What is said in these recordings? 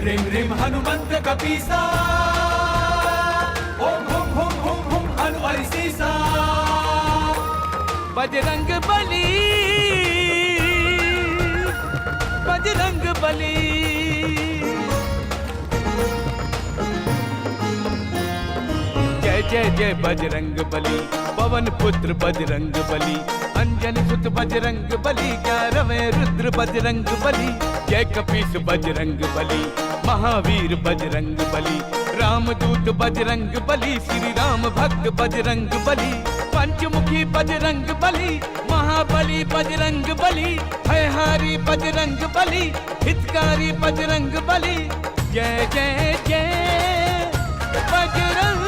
Rim rim Hanumant कपीसा, ओम हुम हुम हुम हुम हनु ऐसीसा। बजरंग बली, बजरंग बली। जय जय जय बजरंग बली, पवन पुत्र बजरंग बली, अंजनी सुत बजरंग बली, 11वें रुद्र बजरंग बली। जय कपीस बजरंग बली, महावीर बजरंग बली, रामदूत बजरंग बली, श्री राम भक्त बजरंग बली, पंचमुखी बजरंग बली, महाबली बजरंग बली, भयहारी बजरंग बली, हितकारी बजरंग बली। जय जय जय बजरंग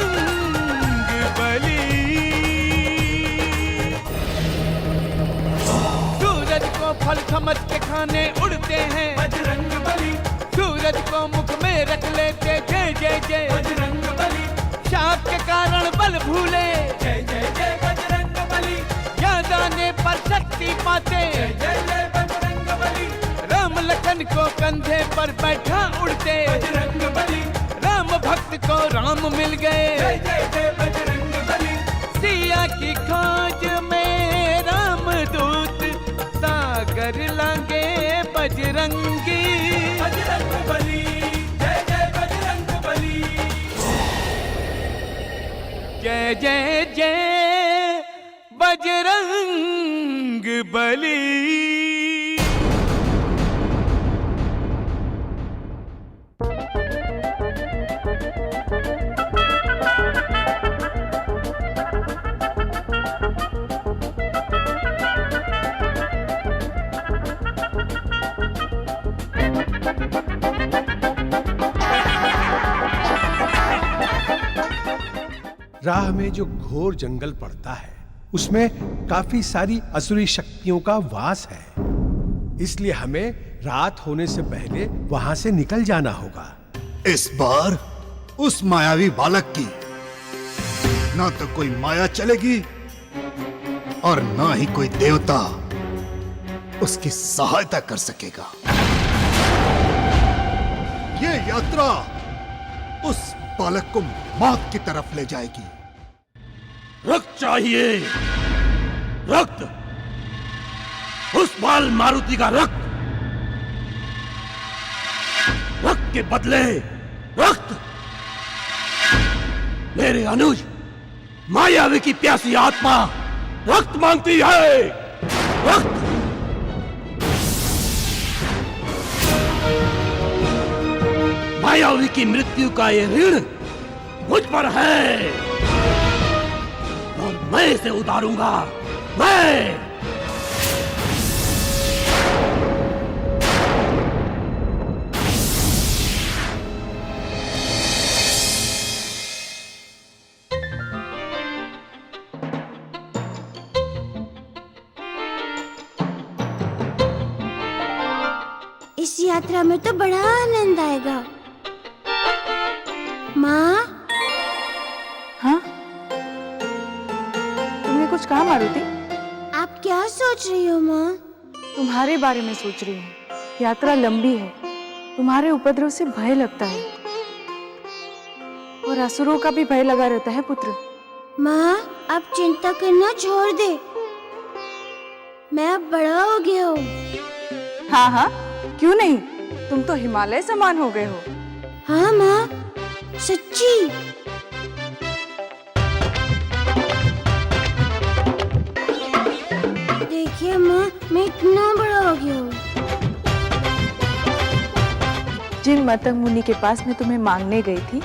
बली। सूरज को फल समझ के खाने उड़ते हैं बजरंग बली, सूरज को मुख में रख लेते जय जय जय बजरंग बली, शाप के कारण बल भूले जय जय जय बजरंग बली, याद आने पर शक्ति पाते जय जय जय बजरंग बली, राम लखन को कंधे पर बैठा उड़ते बजरंग बली, राम भक्त को राम मिल गए जय जय जय बजरंग बली। सिया की खोज में रामदूत सागर लांगे बजरंगी। बजरंग बली, जय जय बजरंग बली, जय जय जय बजरंग बली। राह में जो घोर जंगल पड़ता है उसमें काफी सारी असुरी शक्तियों का वास है, इसलिए हमें रात होने से पहले वहां से निकल जाना होगा। इस बार उस मायावी बालक की ना तो कोई माया चलेगी और ना ही कोई देवता उसकी सहायता कर सकेगा। ये यात्रा उस बालक को मौत की तरफ ले जाएगी। रक्त चाहिए, रक्त, उस बाल मारुति का रक्त, रक्त के बदले रक्त। मेरे अनुज मायावी की प्यासी आत्मा रक्त मांगती है, रक्त। मायावी की मृत्यु का ये ऋण मुझ पर है और मैं इसे उतारूंगा, मैं। इस यात्रा में तो बड़ा आनंद आएगा। माँ? हाँ? तुमने कुछ कहा मारुति? आप क्या सोच रही हो माँ? तुम्हारे बारे में सोच रही हूँ। यात्रा लंबी है, तुम्हारे उपद्रव से भय लगता है और असुरों का भी भय लगा रहता है पुत्र। माँ, अब चिंता करना छोड़ दे, मैं अब बड़ा हो गया हूँ। हाँ हाँ, क्यों नहीं, तुम तो हिमालय समान हो गए हो। हाँ माँ, सच्ची। देखिए माँ, मैं इतना बड़ा हो गया हूँ। जिन मतंग मुनि के पास मैं तुम्हें मांगने गई थी,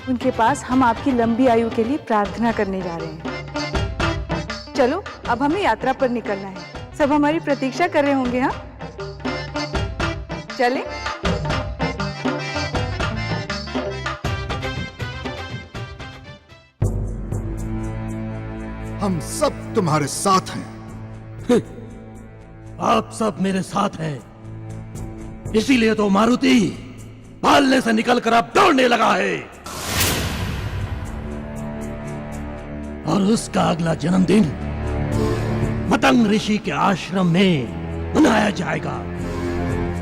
उनके पास हम आपकी लंबी आयु के लिए प्रार्थना करने जा रहे हैं। चलो, अब हमें यात्रा पर निकलना है। सब हमारी प्रतीक्षा कर रहे होंगे। हाँ, चलें? हम सब तुम्हारे साथ हैं। आप सब मेरे साथ हैं, इसीलिए तो मारुति पालने से निकलकर अब दौड़ने लगा है और उसका अगला जन्मदिन मतंग ऋषि के आश्रम में मनाया जाएगा।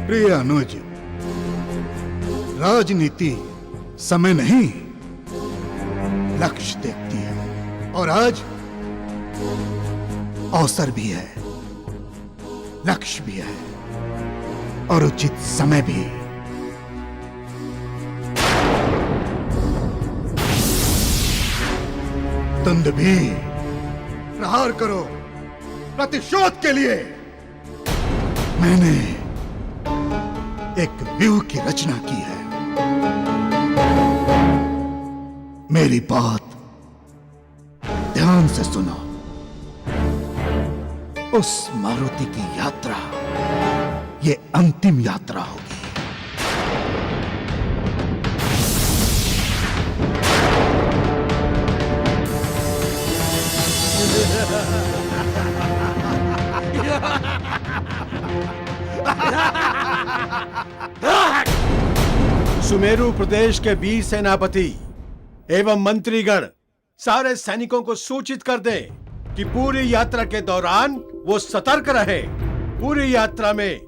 प्रिय अनुज, राजनीति समय नहीं, लक्ष्य देखती है। और आज अवसर भी है, लक्ष्य भी है और उचित समय भी। तुंदभी, प्रहार करो प्रतिशोध के लिए। मैंने एक व्यूह की रचना की है। मेरी बात ध्यान से सुनो। उस मारुति की यात्रा ये अंतिम यात्रा होगी। सुमेरु प्रदेश के वीर सेनापति एवं मंत्रीगण सारे सैनिकों को सूचित कर दें कि पूरी यात्रा के दौरान वो सतर्क रहे। पूरी यात्रा में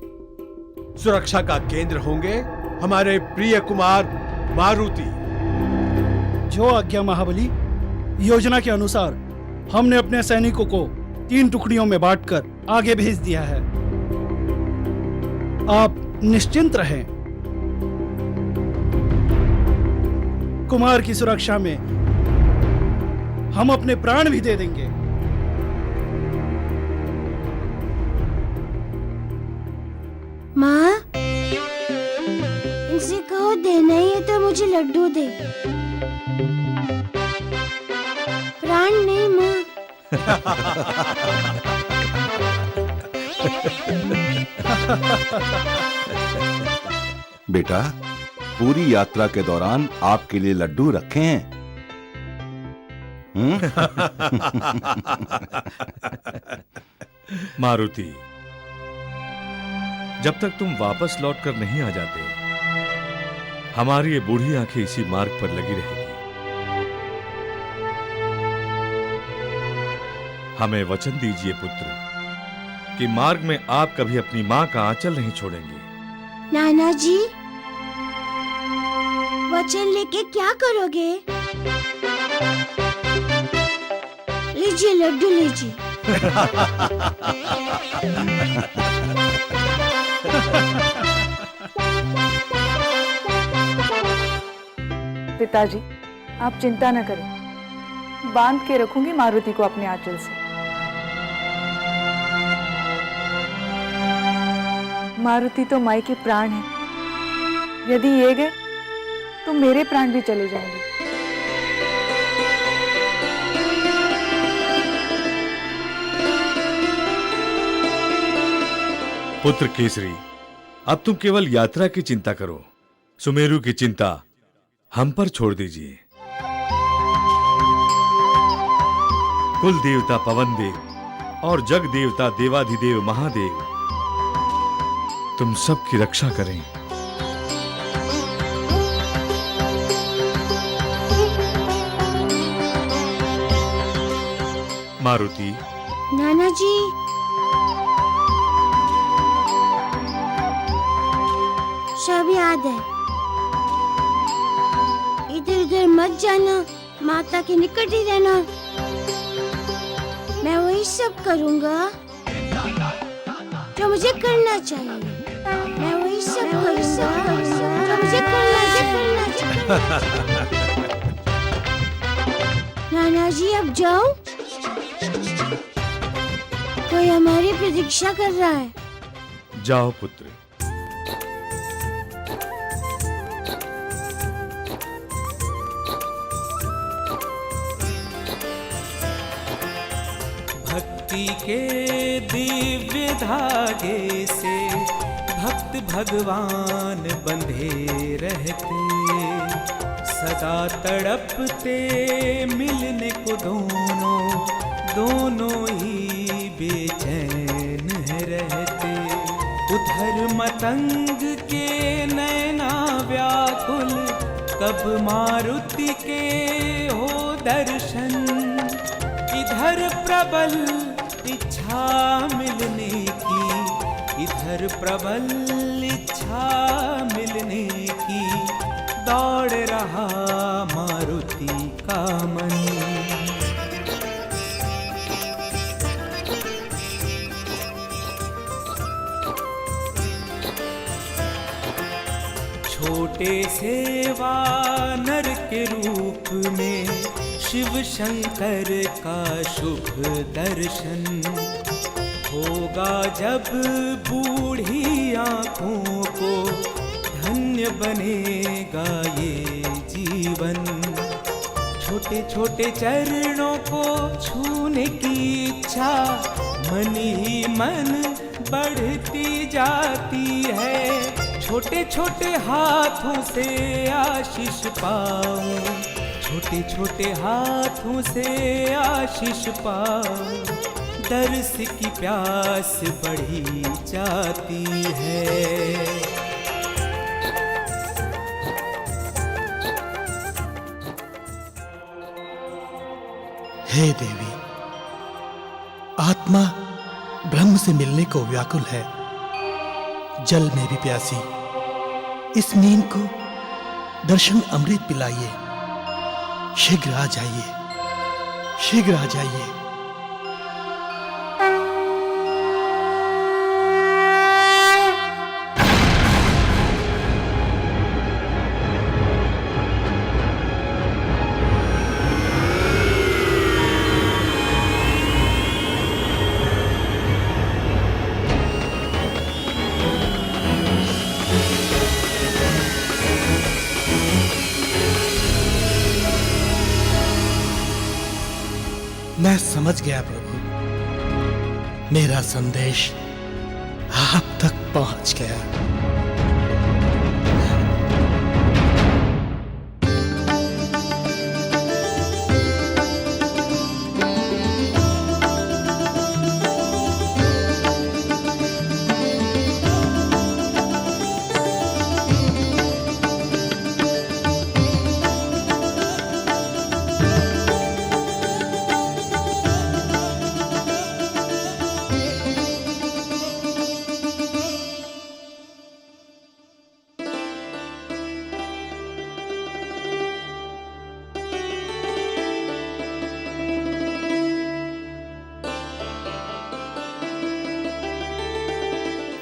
सुरक्षा का केंद्र होंगे हमारे प्रिय कुमार मारुति। जो आज्ञा महाबली। योजना के अनुसार हमने अपने सैनिकों को 3 टुकड़ियों में बांटकर आगे भेज दिया है। आप निश्चिंत रहें। कुमार की सुरक्षा में हम अपने प्राण भी दे देंगे। माँ, इनसे कहो देना ही है तो मुझे लड्डू दे। प्राण नहीं माँ। बेटा, पूरी यात्रा के दौरान आपके लिए लड्डू रखे हैं। मारुति, जब तक तुम वापस लौटकर नहीं आ जाते, हमारी ये बूढ़ी आंखें इसी मार्ग पर लगी रहेगी। हमें वचन दीजिए पुत्र कि मार्ग में आप कभी अपनी मां का आंचल नहीं छोड़ेंगे। नाना जी, वचन लेके क्या करोगे? लीजिए लड्डू लीजिए। पिताजी, आप चिंता न करें, बांध के रखूंगी मारुति को अपने आंचल से। मारुति तो माई के प्राण है। यदि ये गए तो मेरे प्राण भी चले जाएंगे। पुत्र केसरी, अब तुम केवल यात्रा की चिंता करो। सुमेरु की चिंता हम पर छोड़ दीजिए। कुल देवता पवन देव और जग देवता देवाधिदेव महादेव तुम सबकी रक्षा करें। मारुति। नाना जी, सब याद है। इधर उधर मत जाना, माता के निकट ही रहना। मैं वही सब करूंगा जो मुझे करना चाहिए। मैं वही सब करूंगा जो मुझे करना चाहिए। नाना जी, अब जाओ, कोई हमारी प्रतीक्षा कर रहा है। जाओ पुत्र। भक्ति के दिव्य धागे से भक्त भगवान बंधे रहते, सदा तड़पते मिलने को दोनों ही बेचैन है रहते। उधर मतंग के नैना व्याकुल, कब मारुति के हो दर्शन। इधर प्रबल इच्छा मिलने की, इधर प्रबल इच्छा मिलने की, छोटे से वानर के रूप में शिव शंकर का शुभ दर्शन होगा जब बूढ़ी आँखों को धन्य बनेगा ये जीवन। छोटे छोटे चरणों को छूने की इच्छा मन ही मन बढ़ती जाती है। छोटे छोटे हाथों से आशीष पाऊं, छोटे छोटे हाथों से आशीष पाऊं, दर्श की प्यास बढ़ी जाती है। हे देवी, आत्मा ब्रह्म से मिलने को व्याकुल है, जल में भी प्यासी। इस नीम को दर्शन अमृत पिलाइए। शीघ्र आ जाइए, शीघ्र आ जाइए। मैं समझ गया प्रभु, मेरा संदेश आप तक पहुंच गया।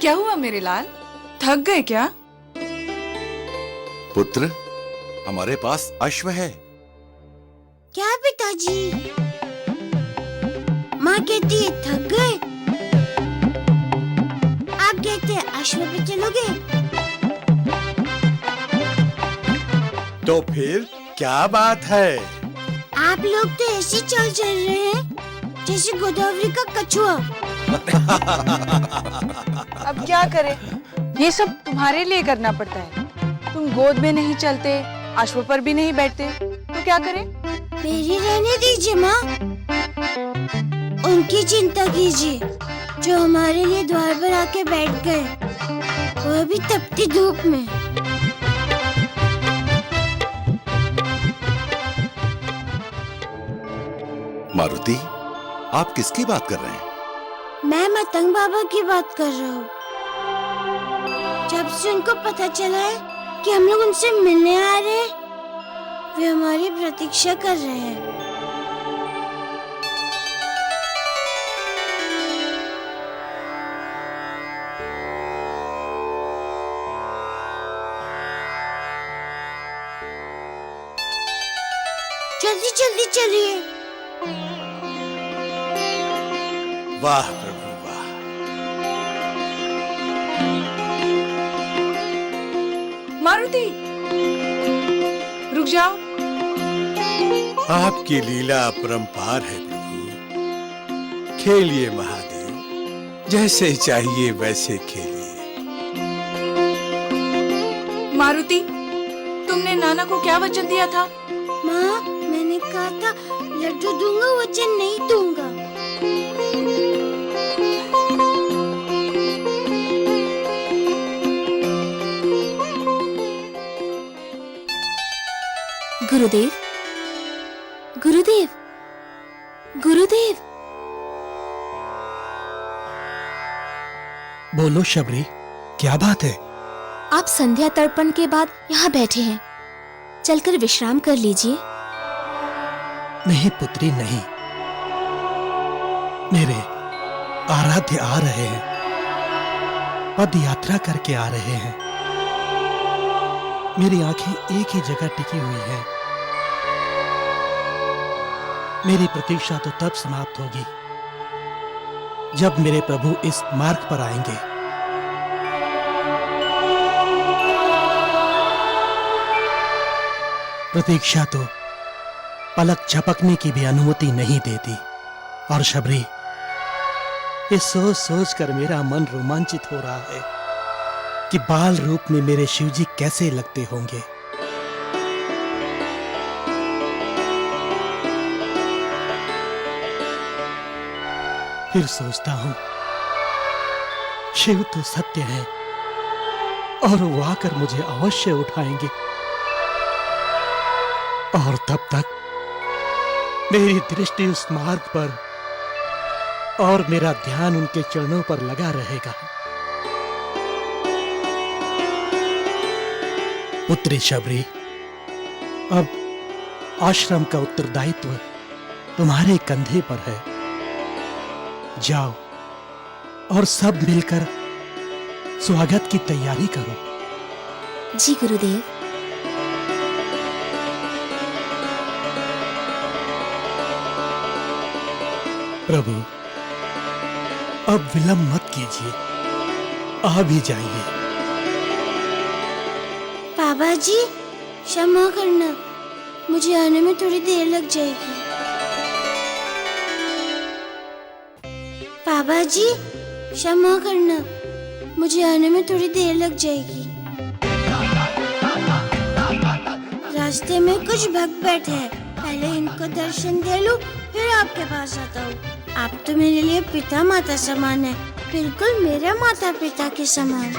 क्या हुआ मेरे लाल, थक गए क्या? पुत्र, हमारे पास अश्व है। क्या पिताजी? माँ कहती है थक गए, आप कहते हैं अश्व पे चलोगे। तो फिर क्या बात है? आप लोग तो ऐसे चल रहे हैं जैसे गोदावरी का कछुआ। अब क्या करें, ये सब तुम्हारे लिए करना पड़ता है। तुम गोद में नहीं चलते, अश्व पर भी नहीं बैठते, तो क्या करें? मेरी रहने दीजिए माँ, उनकी चिंता कीजिए जो हमारे लिए द्वार पर आके बैठ गए, वो भी तपती धूप में। मारुति, आप किसकी बात कर रहे हैं? मैं मतंग बाबा की बात कर रहा हूँ। जब से उनको पता चला है कि हम लोग उनसे मिलने आ रहे हैं, वे हमारी प्रतीक्षा कर रहे हैं। जल्दी जल्दी चलिए। वाह प्रभु वाह। मारुति, रुक जाओ। आपकी लीला अपरंपार है प्रभु। खेलिए महादेव, जैसे चाहिए वैसे खेलिए। मारुति, तुमने नाना को क्या वचन दिया था? माँ, मैंने कहा था लड्डू दूंगा, वचन नहीं दूंगा। गुरुदेव, गुरुदेव, गुरुदेव। बोलो शबरी, क्या बात है? आप संध्या तर्पण के बाद यहाँ बैठे हैं, चलकर विश्राम कर लीजिए। नहीं पुत्री नहीं, मेरे आराध्य आ रहे हैं, पद यात्रा करके आ रहे हैं। मेरी आंखें एक ही जगह टिकी हुई हैं। मेरी प्रतीक्षा तो तब समाप्त होगी जब मेरे प्रभु इस मार्ग पर आएंगे। प्रतीक्षा तो पलक झपकने की भी अनुमति नहीं देती। और शबरी, ये सोच सोच कर मेरा मन रोमांचित हो रहा है कि बाल रूप में मेरे शिवजी कैसे लगते होंगे। फिर सोचता हूं, शिव तो सत्य है और वो आकर मुझे अवश्य उठाएंगे। और तब तक मेरी दृष्टि उस मार्ग पर और मेरा ध्यान उनके चरणों पर लगा रहेगा। पुत्री शबरी, अब आश्रम का उत्तरदायित्व तुम्हारे कंधे पर है। जाओ और सब मिलकर स्वागत की तैयारी करो। जी गुरुदेव। प्रभु, अब विलंब मत कीजिए, आ भी जाइए। बाबा जी, क्षमा करना, मुझे आने में थोड़ी देर लग जाएगी। बाबा जी, क्षमा करना, मुझे आने में थोड़ी देर लग जाएगी। रास्ते में कुछ भक्त बैठे हैं, पहले इनको दर्शन दे लूं, फिर आपके पास आता हूँ। आप तो मेरे लिए पिता माता समान है, बिल्कुल मेरे माता पिता के समान।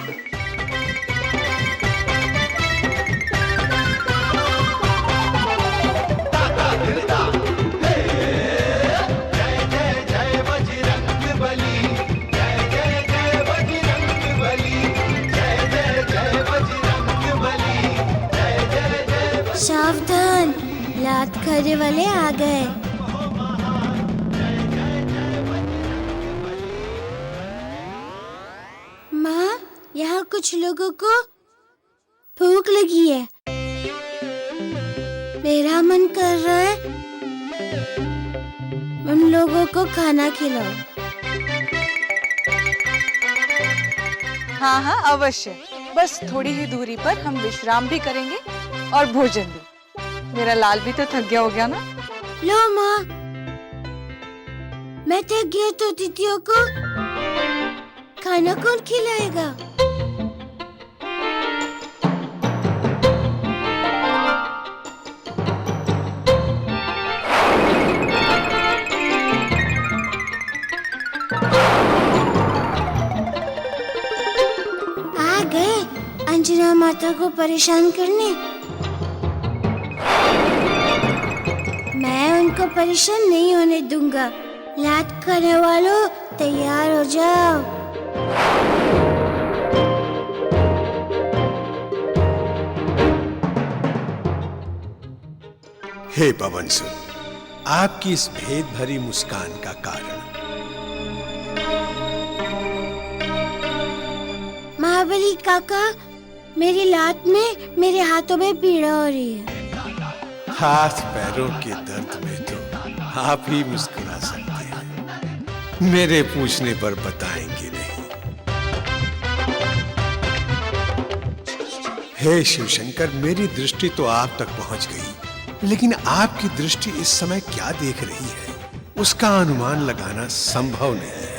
सावधान, लात खाने वाले आ गए। माँ, यहाँ कुछ लोगों को भूख लगी है। मेरा मन कर रहा है उन लोगों को खाना खिलाओ। हाँ हाँ अवश्य, बस थोड़ी ही दूरी पर हम विश्राम भी करेंगे और भोजन भी। मेरा लाल भी तो थक गया हो गया ना। लो माँ, मैं थक गया तो तिथियों को खाना कौन खिलाएगा? आ गए अंजना माता को परेशान करने। मैं उनको परेशान नहीं होने दूंगा। लात खाने वालों, तैयार हो जाओ। हे पवन सुत, आपकी इस भेद भरी मुस्कान का कारण। महाबली काका, मेरी लात में, मेरे हाथों में पीड़ा हो रही है। हाथ पैरों के दर्द में तो आप ही मुस्कुरा सकते हैं, मेरे पूछने पर बताएंगे नहीं। हे शिवशंकर, मेरी दृष्टि तो आप तक पहुंच गई, लेकिन आपकी दृष्टि इस समय क्या देख रही है उसका अनुमान लगाना संभव नहीं है।